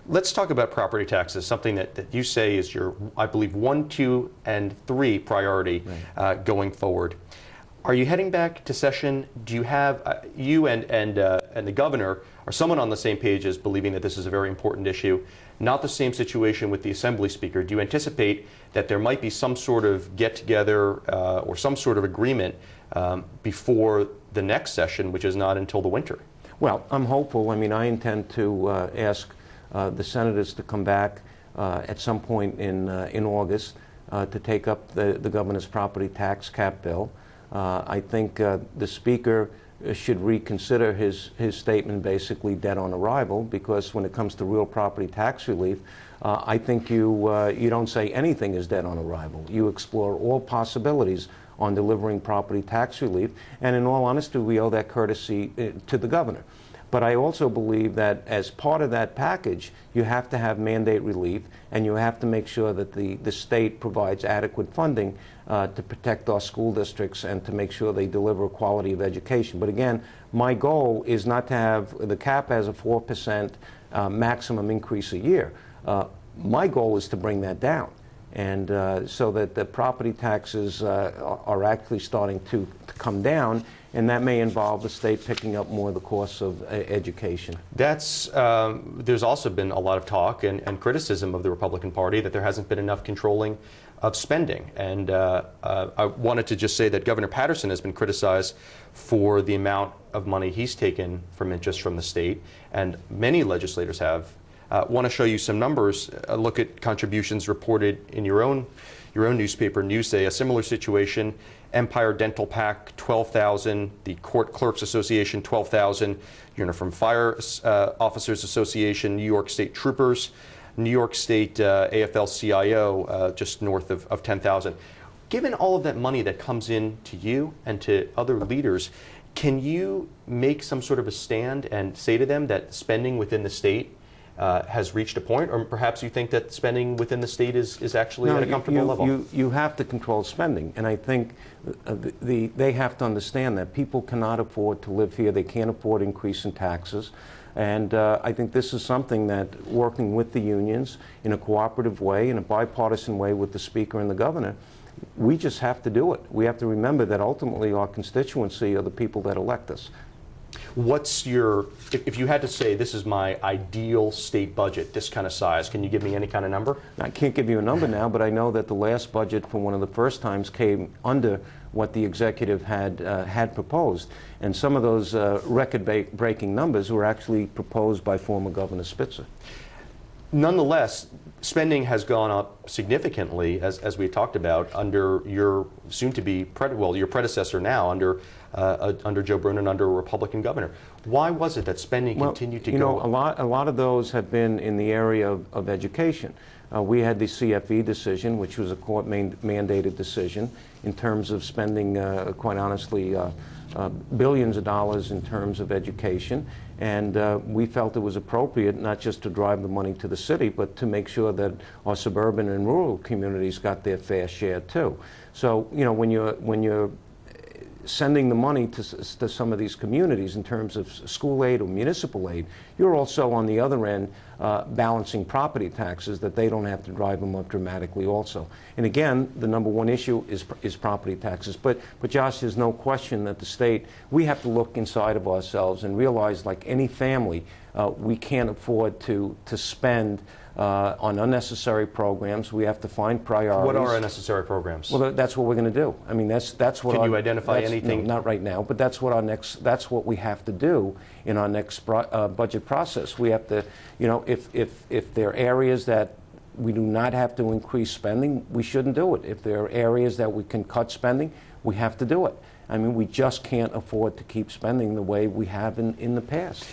Let's talk about property taxes, something that you say is your, I believe, 1, 2, and 3 priority going forward. Are you heading back to session? Do you have, you and the governor, are someone on the same page as believing that this is a very important issue? Not the same situation with the Assembly Speaker. Do you anticipate that there might be some sort of get-together or some sort of agreement before the next session, which is not until the winter? Well, I'm hopeful. I mean, I intend to ask the senators to come back at some point in August to take up the governor's property tax cap bill. I think the Speaker should reconsider his statement, basically dead on arrival, because when it comes to real property tax relief, I think you don't say anything is dead on arrival. You explore all possibilities on delivering property tax relief, and in all honesty, we owe that courtesy to the governor. But I also believe that as part of that package, you have to have mandate relief, and you have to make sure that the state provides adequate funding to protect our school districts and to make sure they deliver a quality of education. But again, my goal is not to have the cap as a 4% maximum increase a year. My goal is to bring that down, and so that the property taxes are actually starting to come down, and that may involve the state picking up more of the costs of education. That's there's also been a lot of talk and criticism of the Republican Party that there hasn't been enough controlling of spending. And I wanted to just say that Governor Patterson has been criticized for the amount of money he's taken from interest from the state, and many legislators have. Want to show you some numbers. Look at contributions reported in your own newspaper, Newsday. A similar situation: Empire Dental PAC, 12,000. The Court Clerks Association, 12,000. Uniform Fire Officers Association, New York State Troopers, New York State AFL-CIO, just north of 10,000. Given all of that money that comes in to you and to other leaders, can you make some sort of a stand and say to them that spending within the state has reached a point, or perhaps you think that spending within the state is actually at a comfortable level? You have to control spending, and I think they have to understand that people cannot afford to live here. They can't afford increase in taxes, and I think this is something that, working with the unions in a cooperative way, in a bipartisan way with the Speaker and the Governor, we just have to do it. We have to remember that ultimately our constituency are the people that elect us. What's your, if you had to say, this is my ideal state budget, this kind of size, can you give me any kind of number? I can't give you a number now, but I know that the last budget, for one of the first times, came under what the executive had proposed. And some of those record-breaking numbers were actually proposed by former Governor Spitzer. Nonetheless, spending has gone up significantly, as we talked about, under your soon-to-be, your predecessor now, under Joe Bruno and under a Republican governor. Why was it that spending continued to go up? A lot of those have been in the area of education. We had the CFE decision, which was a court-mandated decision in terms of spending, quite honestly, billions of dollars in terms of education. And we felt it was appropriate not just to drive the money to the city, but to make sure that our suburban and rural communities got their fair share too. So, you know, when you're sending the money to some of these communities in terms of school aid or municipal aid, you're also on the other end balancing property taxes, that they don't have to drive them up dramatically also. And again, the number one issue is property taxes. But Josh, there's no question that the state, we have to look inside of ourselves and realize, like any family, we can't afford to spend on unnecessary programs. We have to find priorities. What are unnecessary programs? Well, that's what we're going to do. I mean, that's what. Can you identify anything? No, not right now, but that's what that's what we have to do in our next budget process. We have to, you know, if there are areas that we do not have to increase spending, we shouldn't do it. If there are areas that we can cut spending, we have to do it. I mean, we just can't afford to keep spending the way we have in the past.